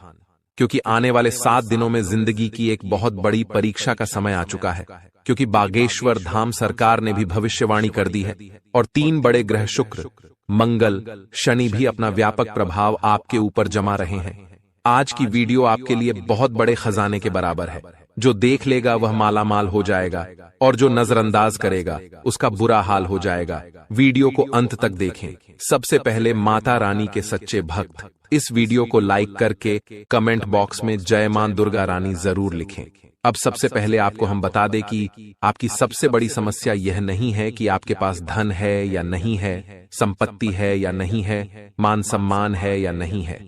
Speaker 2: क्योंकि आने वाले 7 दिनों में जिंदगी की एक बहुत बड़ी परीक्षा का समय आ चुका है। क्योंकि बागेश्वर धाम सरकार ने भी भविष्यवाणी कर दी है और 3 बड़े ग्रह शुक्र, मंगल, शनि भी अपना व्यापक प्रभाव आपके ऊपर जमा रहे हैं। आज की वीडियो आपके लिए बहुत बड़े खजाने के बराबर है। जो देख लेगा वह माला माल हो जाएगा और जो नजरअंदाज करेगा उसका बुरा हाल हो जाएगा। वीडियो को अंत तक देखें। सबसे पहले माता रानी के सच्चे भक्त इस वीडियो को लाइक करके कमेंट बॉक्स में जय मां दुर्गा रानी जरूर लिखें। अब सबसे पहले आपको हम बता दें कि आपकी सबसे बड़ी समस्या यह नहीं है कि आपके पास धन है या नहीं है, संपत्ति है या नहीं है, मान सम्मान है या नहीं है।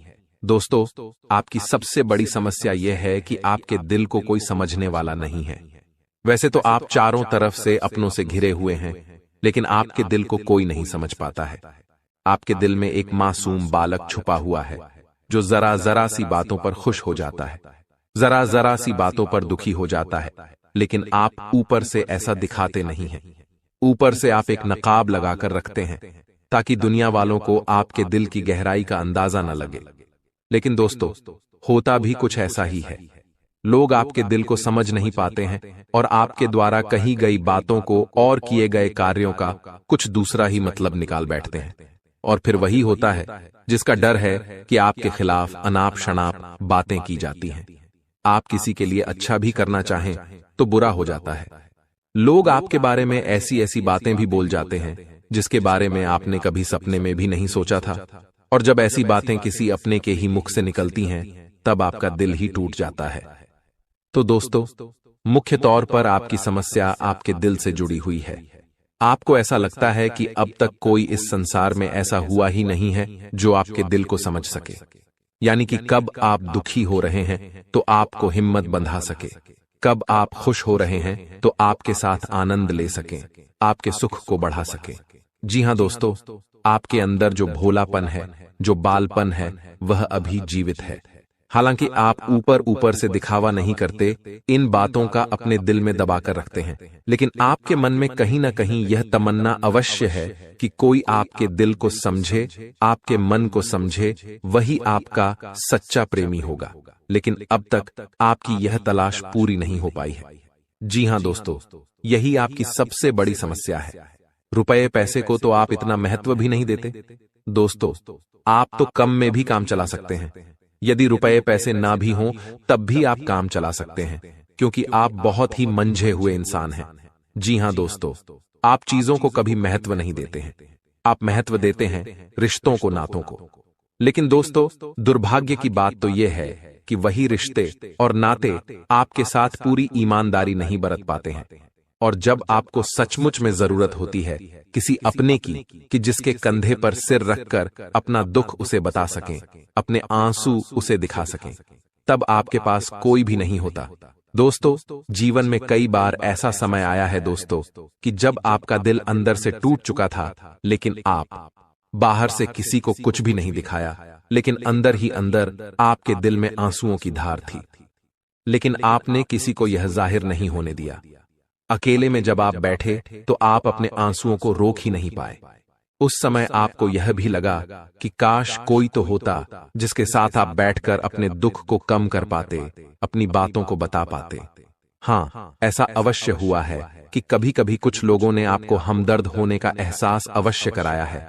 Speaker 2: दोस्तों आपकी सबसे बड़ी समस्या यह है कि आपके दिल को कोई समझने वाला नहीं है। वैसे तो आप चारों तरफ से अपनों से घिरे हुए हैं, लेकिन आपके दिल को कोई नहीं समझ पाता है। आपके दिल में एक मासूम बालक छुपा हुआ है जो जरा जरा सी बातों पर खुश हो जाता है, जरा जरा सी बातों पर दुखी हो जाता है। लेकिन आप ऊपर से ऐसा दिखाते नहीं हैं। ऊपर से आप एक नकाब लगाकर रखते हैं ताकि दुनिया वालों को आपके दिल की गहराई का अंदाजा न लगे। लेकिन दोस्तों होता भी कुछ ऐसा ही है। लोग आपके दिल को समझ नहीं पाते हैं और आपके द्वारा कही गई बातों को और किए गए कार्यों का कुछ दूसरा ही मतलब निकाल बैठते हैं। और फिर वही होता है जिसका डर है कि आपके खिलाफ अनाप शनाप बातें की जाती हैं। आप किसी के लिए अच्छा भी करना चाहें तो बुरा हो जाता है। लोग आपके बारे में ऐसी ऐसी बातें भी बोल जाते हैं जिसके बारे में आपने कभी सपने में भी नहीं सोचा था। और जब ऐसी बातें किसी अपने के ही मुख से निकलती हैं तब आपका दिल ही टूट जाता है। तो दोस्तों मुख्य तौर पर आपकी समस्या आपके दिल से जुड़ी हुई है। आपको ऐसा लगता है कि अब तक कोई इस संसार में ऐसा हुआ ही नहीं है जो आपके दिल को समझ सके। यानी कि कब आप दुखी हो रहे हैं तो आपको हिम्मत बंधा सके, कब आप खुश हो रहे हैं तो आपके साथ आनंद ले सकें, आपके सुख को बढ़ा सकें। जी हाँ दोस्तों, आपके अंदर जो भोलापन है, जो बालपन है, वह अभी जीवित है। हालांकि आप ऊपर ऊपर से दिखावा नहीं करते, इन बातों का अपने दिल में दबाकर रखते हैं, लेकिन आपके मन में कहीं ना कहीं यह तमन्ना अवश्य है कि कोई आपके दिल को समझे, आपके मन को समझे, वही आपका सच्चा प्रेमी होगा। लेकिन अब तक आपकी यह तलाश पूरी नहीं हो पाई है। जी हाँ दोस्तों, यही आपकी सबसे बड़ी समस्या है। रुपए पैसे को तो आप इतना महत्व भी नहीं देते। दोस्तों, आप तो कम में भी काम चला सकते हैं। यदि रुपए पैसे ना भी हों तब भी आप काम चला सकते हैं, क्योंकि आप बहुत ही मंझे हुए इंसान हैं। जी हाँ दोस्तों, आप चीजों को कभी महत्व नहीं देते हैं, आप महत्व देते हैं रिश्तों को, नातों को। लेकिन दोस्तों, दुर्भाग्य की बात तो यह है कि वही रिश्ते और नाते आपके साथ पूरी ईमानदारी नहीं बरत पाते हैं। और जब आपको सचमुच में जरूरत होती है किसी अपने की, कि जिसके कंधे पर सिर रखकर अपना दुख उसे बता सकें, अपने आंसू उसे दिखा सकें, तब आपके पास कोई भी नहीं होता। दोस्तों, जीवन में कई बार ऐसा समय आया है दोस्तों कि जब आपका दिल अंदर से टूट चुका था, लेकिन आप बाहर से किसी को कुछ भी नहीं दिखाया, लेकिन अंदर ही अंदर आपके दिल में आंसुओं की धार थी। लेकिन आपने किसी को यह जाहिर नहीं होने दिया। अकेले में जब आप बैठे तो आप अपने आंसुओं को रोक ही नहीं पाए। उस समय आपको यह भी लगा कि काश कोई तो होता जिसके साथ आप बैठकर अपने दुख को कम कर पाते, अपनी बातों को बता पाते। हाँ, ऐसा अवश्य हुआ है कि कभी कभी कुछ लोगों ने आपको हमदर्द होने का एहसास अवश्य कराया है,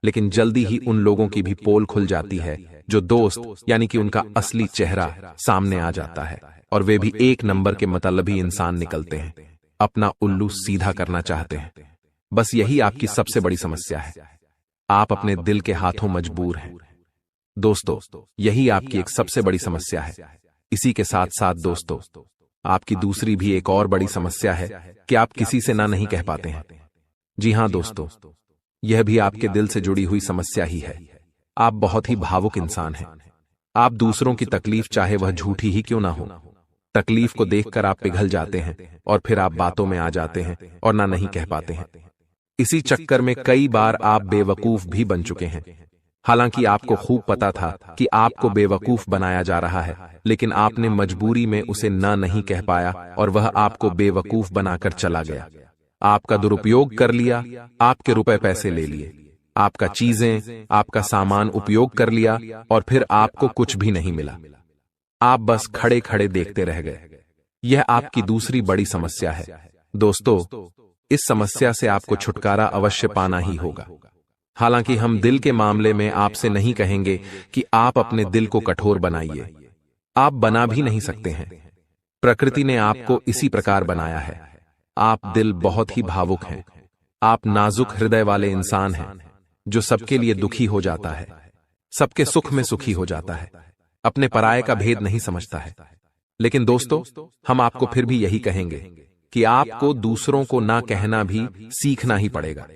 Speaker 2: लेकिन जल्दी ही उन लोगों की भी पोल खुल जाती है जो दोस्त यानी कि उनका असली चेहरा सामने आ जाता है, और वे भी एक नंबर के मतलबी इंसान निकलते हैं, अपना उल्लू सीधा करना चाहते हैं। बस यही आपकी सबसे बड़ी समस्या है, आप अपने दिल के हाथों मजबूर हैं। दोस्तों, यही आपकी एक सबसे बड़ी समस्या है। इसी के साथ साथ दोस्तों, आपकी दूसरी भी एक और बड़ी समस्या है कि आप किसी से ना नहीं कह पाते हैं। जी हाँ दोस्तों, यह भी आपके दिल से जुड़ी हुई समस्या ही है। आप बहुत ही भावुक इंसान हैं। आप दूसरों की तकलीफ, चाहे वह झूठी ही क्यों ना हो, तकलीफ को देखकर आप पिघल जाते हैं और फिर आप बातों में आ जाते हैं और ना नहीं कह पाते हैं। इसी चक्कर में कई बार आप बेवकूफ भी बन चुके हैं। हालांकि आपको खूब पता था कि आपको बेवकूफ बनाया जा रहा है, लेकिन आपने मजबूरी में उसे ना नहीं कह पाया और वह आपको बेवकूफ बनाकर चला गया। आपका दुरुपयोग कर लिया, आपके रुपए पैसे ले लिए, आपका चीजें, आपका सामान उपयोग कर लिया और फिर आपको कुछ भी नहीं मिला। आप बस खड़े खड़े देखते रह गए। यह आपकी दूसरी बड़ी समस्या है। दोस्तों, इस समस्या से आपको छुटकारा अवश्य पाना ही होगा। हालांकि हम दिल के मामले में आपसे नहीं कहेंगे कि आप अपने दिल को कठोर बनाइए, आप बना भी नहीं सकते हैं। प्रकृति ने आपको इसी प्रकार बनाया है। आप दिल बहुत ही भावुक हैं, आप नाजुक हृदय वाले इंसान हैं जो सबके लिए दुखी हो जाता है, सबके सुख में सुखी हो जाता है, अपने पराये का भेद नहीं समझता है। लेकिन दोस्तों, हम आपको फिर भी यही कहेंगे कि आपको दूसरों को ना कहना भी सीखना ही पड़ेगा,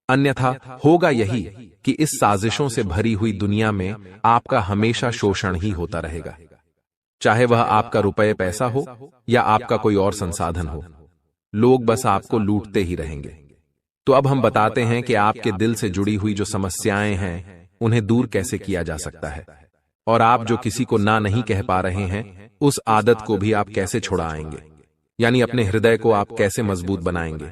Speaker 2: अन्यथा होगा यही कि इस साजिशों से भरी हुई दुनिया में आपका हमेशा शोषण ही होता रहेगा, चाहे वह आपका रुपये पैसा हो या आपका कोई और संसाधन हो। लोग बस आपको लूटते ही रहेंगे। तो अब हम बताते हैं कि आपके दिल से जुड़ी हुई जो समस्याएं हैं उन्हें दूर कैसे किया जा सकता है, और आप जो किसी को ना नहीं कह पा रहे हैं उस आदत को भी आप कैसे छुड़ाएंगे, यानी अपने हृदय को आप कैसे मजबूत बनाएंगे।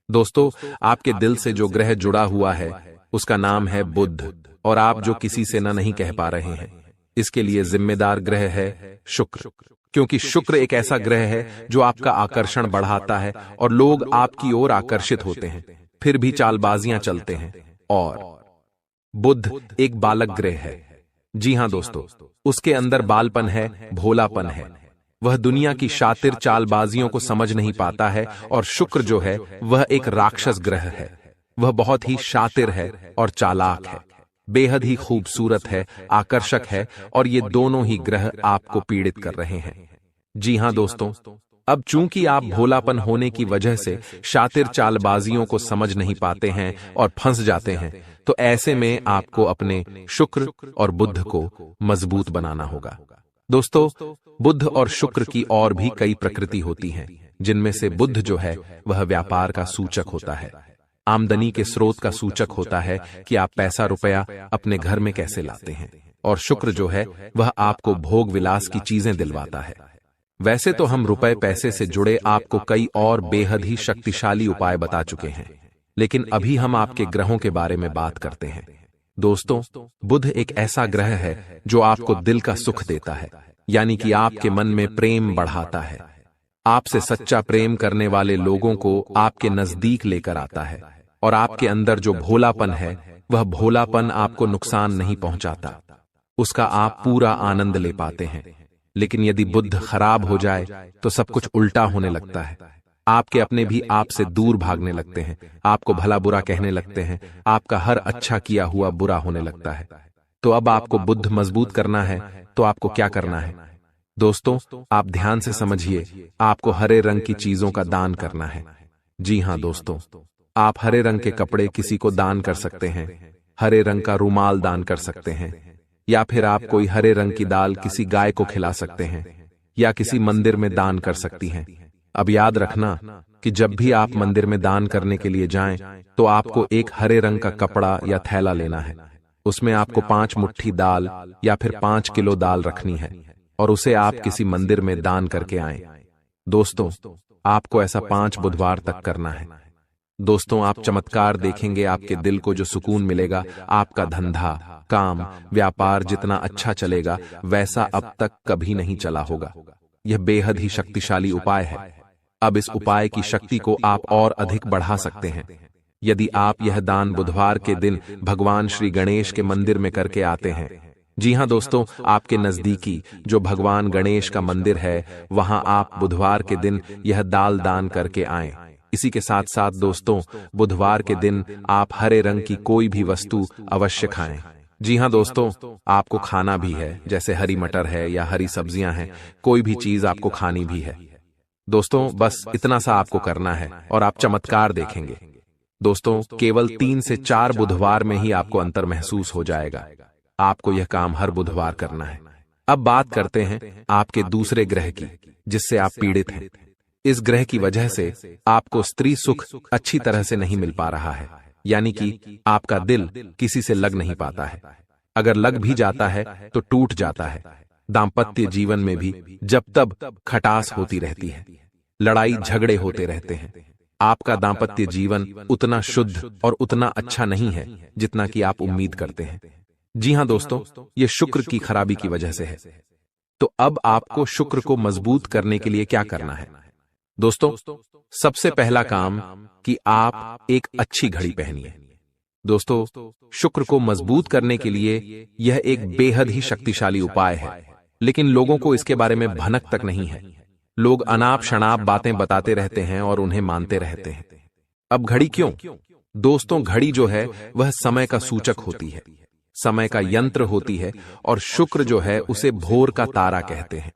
Speaker 2: दोस्तों, आपके दिल से जो ग्रह जुड़ा हुआ है उसका नाम है बुध, और आप जो किसी से ना नहीं कह पा रहे हैं इसके लिए जिम्मेदार ग्रह है शुक्र, क्योंकि शुक्र एक ऐसा ग्रह है जो आपका आकर्षण बढ़ाता है और लोग आपकी ओर आकर्षित होते हैं, फिर भी चालबाजियां चलते हैं। और बुध एक बालक ग्रह है। जी हां दोस्तों, उसके अंदर बालपन है, भोलापन है। वह दुनिया की शातिर चालबाजियों को समझ नहीं पाता है। और शुक्र जो है वह एक राक्षस ग्रह है। वह बहुत ही शातिर है और चालाक है, बेहद ही खूबसूरत है, आकर्षक है, और ये दोनों ही ग्रह आपको पीड़ित कर रहे हैं। जी हां दोस्तों, अब चूंकि आप भोलापन होने की वजह से शातिर चालबाजियों को समझ नहीं पाते हैं और फंस जाते हैं, तो ऐसे में आपको अपने शुक्र और बुध को मजबूत बनाना होगा। दोस्तों, बुध और शुक्र की और भी कई प्रकृति होती हैं, जिनमें से बुध जो है वह व्यापार का सूचक होता है, आमदनी के स्रोत का सूचक होता है कि आप पैसा रुपया अपने घर में कैसे लाते हैं, और शुक्र जो है वह आपको भोग विलास की चीजें दिलवाता है। वैसे तो हम रुपए पैसे से जुड़े आपको कई और बेहद ही शक्तिशाली उपाय बता चुके हैं, लेकिन अभी हम आपके ग्रहों के बारे में बात करते हैं। दोस्तों, बुध एक ऐसा ग्रह है जो आपको दिल का सुख देता है, यानी कि आपके मन में प्रेम बढ़ाता है। आपसे सच्चा प्रेम करने वाले लोगों को आपके नजदीक लेकर आता है, और आपके अंदर जो भोलापन है वह भोलापन आपको नुकसान नहीं पहुंचाता, उसका आप पूरा आनंद ले पाते हैं। लेकिन यदि बुध खराब हो जाए तो सब कुछ उल्टा होने लगता है। आपके अपने भी आपसे दूर भागने लगते हैं, आपको भला बुरा कहने लगते हैं, आपका हर अच्छा किया हुआ बुरा होने लगता है। तो अब आपको बुध मजबूत करना है तो आपको क्या करना है? दोस्तों, आप ध्यान से समझिए, आपको हरे रंग की चीजों का दान करना है। जी हां दोस्तों, आप हरे रंग के कपड़े किसी को दान कर सकते हैं, हरे रंग का रुमाल दान कर सकते हैं, या फिर आप कोई हरे रंग की दाल किसी गाय को खिला सकते हैं, या किसी मंदिर में दान कर सकती हैं। अब याद रखना कि जब भी आप मंदिर में दान करने के लिए जाएं, तो आपको एक हरे रंग का कपड़ा या थैला लेना है। उसमें आपको 5 मुट्ठी दाल या फिर 5 किलो दाल रखनी है, और उसे आप किसी मंदिर में दान करके आएं। दोस्तों, आपको ऐसा 5 बुधवार तक करना है। दोस्तों, आप चमत्कार देखेंगे, आपके दिल को जो सुकून मिलेगा, आपका धंधा, काम, व्यापार जितना अच्छा चलेगा वैसा अब तक कभी नहीं चला होगा। यह बेहद ही शक्तिशाली उपाय है। अब इस उपाय की शक्ति को आप और अधिक बढ़ा सकते हैं। यदि आप यह दान बुधवार के दिन भगवान श्री गणेश के मंदिर में करके आते हैं, जी हां दोस्तों, आपके नजदीकी जो भगवान गणेश का मंदिर है वहां आप बुधवार के दिन यह दाल दान करके आएं। इसी के साथ साथ दोस्तों, बुधवार के दिन आप हरे रंग की कोई भी वस्तु अवश्य खाएं। जी हां दोस्तों, आपको खाना भी है, जैसे हरी मटर है या हरी सब्जियां हैं, कोई भी चीज आपको खानी भी है। दोस्तों, बस इतना सा आपको करना है और आप चमत्कार देखेंगे। दोस्तों, केवल 3 से 4 बुधवार में ही आपको अंतर महसूस हो जाएगा। आपको यह काम हर बुधवार करना है। अब बात करते हैं आपके दूसरे ग्रह की, जिससे आप पीड़ित हैं। इस ग्रह की वजह से आपको स्त्री सुख अच्छी तरह से नहीं मिल पा रहा है, यानी कि आपका दिल किसी से लग नहीं पाता है। अगर लग भी जाता है तो टूट जाता है। दाम्पत्य जीवन में भी जब तब खटास होती रहती है, लड़ाई झगड़े होते रहते हैं। आपका दाम्पत्य जीवन उतना शुद्ध और उतना अच्छा नहीं है जितना कि आप उम्मीद करते हैं। जी हां दोस्तों, ये शुक्र की खराबी की वजह से है। तो अब आपको शुक्र को मजबूत करने के लिए क्या करना है? दोस्तों, सबसे पहला काम कि आप एक अच्छी घड़ी पहनिए। दोस्तों, शुक्र को मजबूत करने के लिए यह एक बेहद ही शक्तिशाली उपाय है, लेकिन लोगों को इसके बारे में भनक तक नहीं है। लोग अनाप शनाप बातें बताते रहते हैं और उन्हें मानते रहते हैं। अब घड़ी क्यों? दोस्तों, घड़ी जो है वह समय का सूचक होती है, समय का यंत्र होती है, और शुक्र जो है उसे भोर का तारा कहते हैं।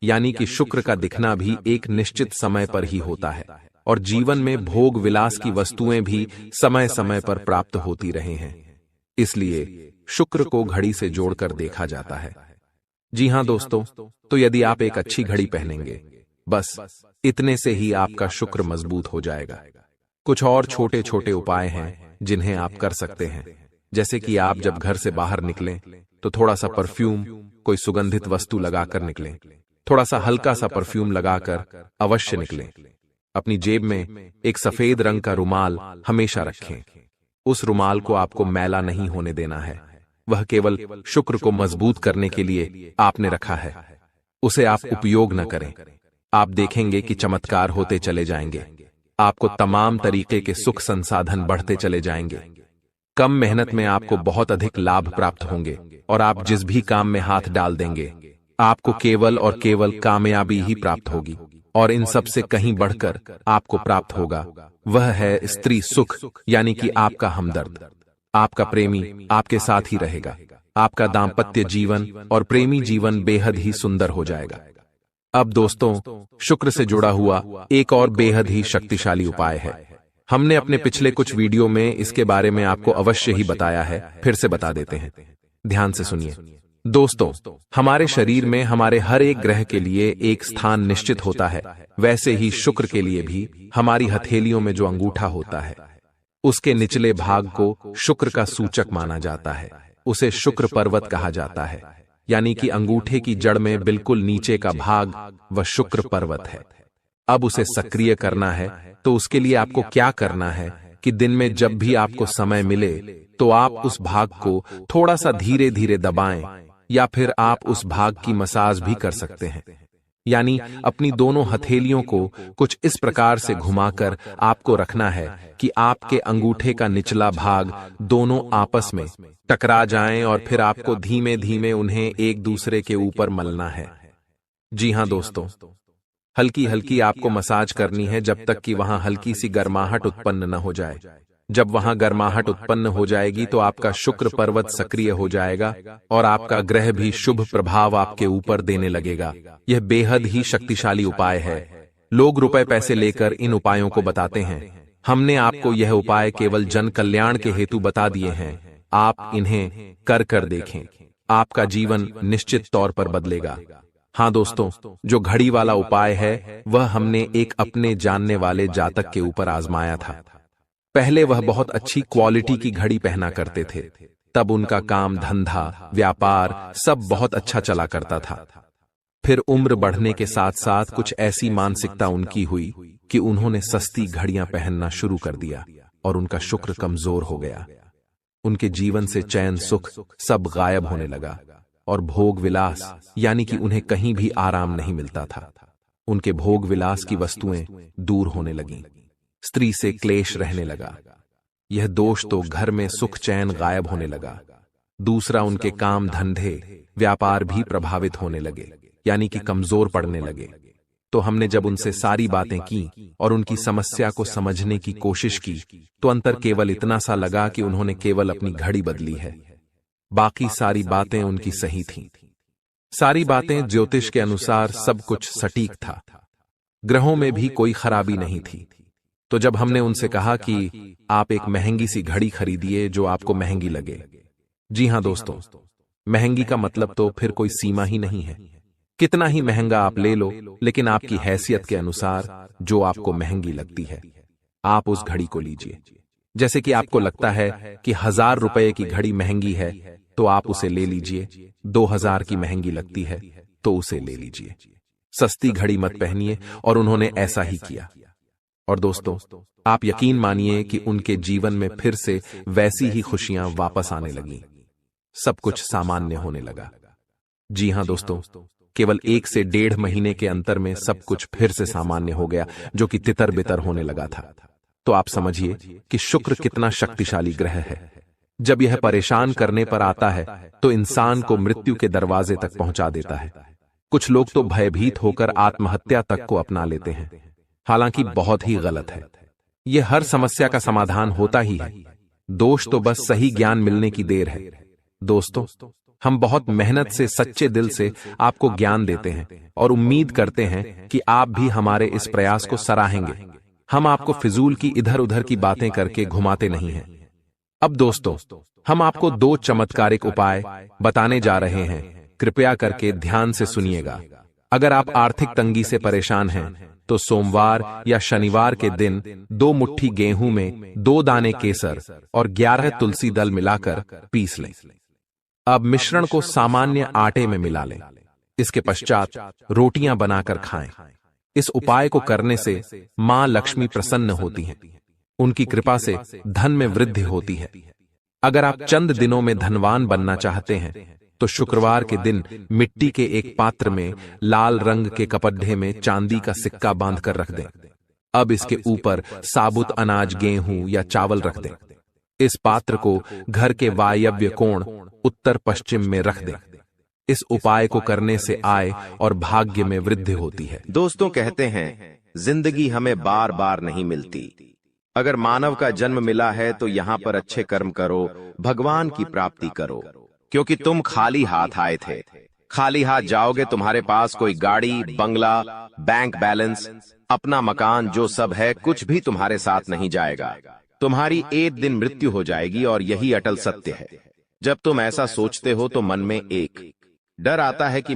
Speaker 2: यानी कि शुक्र का दिखना भी एक निश्चित समय पर ही होता है, और जीवन में भोग विलास की वस्तुएं भी समय समय पर प्राप्त होती रहे हैं। इसलिए शुक्र को घड़ी से जोड़कर देखा जाता है। जी हां दोस्तों, तो यदि आप एक अच्छी घड़ी पहनेंगे, बस इतने से ही आपका शुक्र मजबूत हो जाएगा। कुछ और छोटे छोटे उपाय हैं जिन्हें आप कर सकते हैं, जैसे कि आप जब घर से बाहर निकलें तो थोड़ा सा परफ्यूम, कोई सुगंधित वस्तु लगाकर निकलें। थोड़ा सा हल्का सा परफ्यूम लगाकर अवश्य निकलें। अपनी जेब में एक सफेद रंग का रुमाल हमेशा रखें। उस रुमाल को आपको मैला नहीं होने देना है, वह केवल शुक्र को मजबूत करने के लिए आपने रखा है। उसे आप उपयोग न करें। आप देखेंगे कि चमत्कार होते चले जाएंगे। आपको तमाम तरीके के सुख संसाधन बढ़ते चले जाएंगे। कम मेहनत में आपको बहुत अधिक लाभ प्राप्त होंगे, और आप जिस भी काम में हाथ डाल देंगे आपको केवल और केवल कामयाबी ही प्राप्त होगी। और इन सब से कहीं बढ़कर आपको प्राप्त होगा, वह है स्त्री सुख, यानी कि आपका हमदर्द। आपका प्रेमी आपके साथ ही रहेगा। आपका दाम्पत्य जीवन और प्रेमी जीवन बेहद ही सुंदर हो जाएगा। अब दोस्तों, शुक्र से जुड़ा हुआ एक और बेहद ही शक्तिशाली उपाय है। हमने अपने पिछले कुछ वीडियो में इसके बारे में आपको अवश्य ही बताया है, फिर से बता देते हैं। ध्यान से सुनिए। दोस्तों, हमारे शरीर में हमारे हर एक ग्रह के लिए एक स्थान निश्चित होता है। वैसे ही शुक्र के लिए भी हमारी हथेलियों में जो अंगूठा होता है, उसके निचले भाग को शुक्र का सूचक माना जाता है। उसे शुक्र पर्वत कहा जाता है, यानी कि अंगूठे की जड़ में बिल्कुल नीचे का भाग वह शुक्र पर्वत है। अब उसे सक्रिय करना है तो उसके लिए आपको क्या करना है कि दिन में जब भी आपको समय मिले तो आप उस भाग को थोड़ा सा धीरे धीरे दबाएं, या फिर आप उस भाग की मसाज भी कर सकते हैं। यानी अपनी दोनों हथेलियों को कुछ इस प्रकार से घुमाकर आपको रखना है कि आपके अंगूठे का निचला भाग दोनों आपस में टकरा जाएं और फिर आपको धीमे धीमे उन्हें एक दूसरे के ऊपर मलना है। जी हां दोस्तों, हल्की हल्की आपको मसाज करनी है जब तक कि वहां हल्की सी गर्माहट उत्पन्न न हो जाए। जब वहां गर्माहट उत्पन्न हो जाएगी तो आपका शुक्र पर्वत सक्रिय हो जाएगा और आपका ग्रह भी शुभ प्रभाव आपके ऊपर देने लगेगा। यह बेहद ही शक्तिशाली उपाय है। लोग रुपए पैसे लेकर इन उपायों को बताते हैं। हमने आपको यह उपाय केवल जन कल्याण के हेतु बता दिए हैं। आप इन्हें कर देखें, आपका जीवन निश्चित तौर पर बदलेगा। हाँ दोस्तों, जो घड़ी वाला उपाय है वह हमने एक अपने जानने वाले जातक के ऊपर आजमाया था। पहले वह बहुत अच्छी क्वालिटी की घड़ी पहना करते थे, तब उनका काम धंधा व्यापार सब बहुत अच्छा चला करता था। फिर उम्र बढ़ने के साथ साथ कुछ ऐसी मानसिकता उनकी हुई कि उन्होंने सस्ती घड़ियां पहनना शुरू कर दिया और उनका शुक्र कमजोर हो गया। उनके जीवन से चैन सुख सब गायब होने लगा और भोग विलास, यानी कि उन्हें कहीं भी आराम नहीं मिलता था। उनके भोग विलास की वस्तुएं दूर होने लगीं। स्त्री से क्लेश रहने लगा। यह दोष तो घर में सुख चैन गायब होने लगा। दूसरा, उनके काम धंधे व्यापार भी प्रभावित होने लगे, यानी कि कमजोर पड़ने लगे। तो हमने जब उनसे सारी बातें की और उनकी समस्या को समझने की कोशिश की तो अंतर केवल इतना सा लगा कि उन्होंने केवल अपनी घड़ी बदली है, बाकी सारी बातें उनकी सही थीं। सारी बातें ज्योतिष के अनुसार सब कुछ सटीक था, ग्रहों में भी कोई खराबी नहीं थी। तो जब हमने उनसे कहा कि आप एक महंगी सी घड़ी खरीदिए जो आपको महंगी लगे। जी हां दोस्तों, महंगी का मतलब तो फिर कोई सीमा ही नहीं है। कितना ही महंगा आप ले लो, लेकिन आपकी हैसियत के अनुसार जो आपको महंगी लगती है आप उस घड़ी को लीजिए। जैसे कि आपको लगता है कि 1000 रुपए की घड़ी महंगी है तो आप उसे ले लीजिए। 2000 की महंगी लगती है तो उसे ले लीजिए। सस्ती घड़ी मत पहनिए, और उन्होंने ऐसा ही किया। और दोस्तों, आप यकीन मानिए कि उनके जीवन में फिर से वैसी ही खुशियां वापस आने लगीं। सब कुछ सामान्य होने लगा। जी हां दोस्तों, केवल 1 से 1.5 महीने के अंतर में सब कुछ फिर से सामान्य हो गया, जो कि तितर बितर होने लगा था। तो आप समझिए कि शुक्र कितना शक्तिशाली ग्रह है। जब यह परेशान करने पर आता है तो इंसान को मृत्यु के दरवाजे तक पहुंचा देता है। कुछ लोग तो भयभीत होकर आत्महत्या तक को अपना लेते हैं, हालांकि बहुत ही गलत है। यह हर समस्या का समाधान होता ही है। दोष तो बस सही ज्ञान मिलने की देर है। दोस्तों, हम बहुत मेहनत से सच्चे दिल से आपको ज्ञान देते हैं और उम्मीद करते हैं कि आप भी हमारे इस प्रयास को सराहेंगे। हम आपको फिजूल की इधर उधर की बातें करके घुमाते नहीं हैं। अब दोस्तों, हम आपको 2 चमत्कारिक उपाय बताने जा रहे हैं। कृपया करके ध्यान से सुनिएगा। अगर आप आर्थिक तंगी से परेशान हैं तो सोमवार या शनिवार के दिन 2 मुट्ठी गेहूं में 2 दाने केसर और 11 तुलसी दल मिलाकर पीस लें। अब मिश्रण को सामान्य आटे में मिला लें। इसके पश्चात रोटियां बनाकर खाएं। इस उपाय को करने से मां लक्ष्मी प्रसन्न होती हैं। उनकी कृपा से धन में वृद्धि होती है। अगर आप चंद दिनों में धनवान बनना चाहते हैं तो शुक्रवार के दिन मिट्टी के एक पात्र में लाल रंग के कपड्ढे में चांदी का सिक्का बांधकर रख दें। अब इसके ऊपर साबुत अनाज गेहूं या चावल रख दें। इस पात्र को घर के वायव्य कोण उत्तर पश्चिम में रख दें। इस उपाय को करने से आय और भाग्य में वृद्धि होती है।
Speaker 1: दोस्तों, कहते हैं जिंदगी हमें बार बार नहीं मिलती। अगर मानव का जन्म मिला है तो यहाँ पर अच्छे कर्म करो, भगवान की प्राप्ति करो, क्योंकि तुम खाली हाथ आए थे। खाली हाथ जाओगे, तुम्हारे पास कोई गाड़ी, बंगला, बैंक बैलेंस, अपना मकान, जो सब है कुछ भी तुम्हारे साथ नहीं जाएगा। तुम्हारी एक दिन मृत्यु हो जाएगी और यही अटल सत्य है। जब तुम ऐसा सोचते हो तो मन में एक डर आता है कि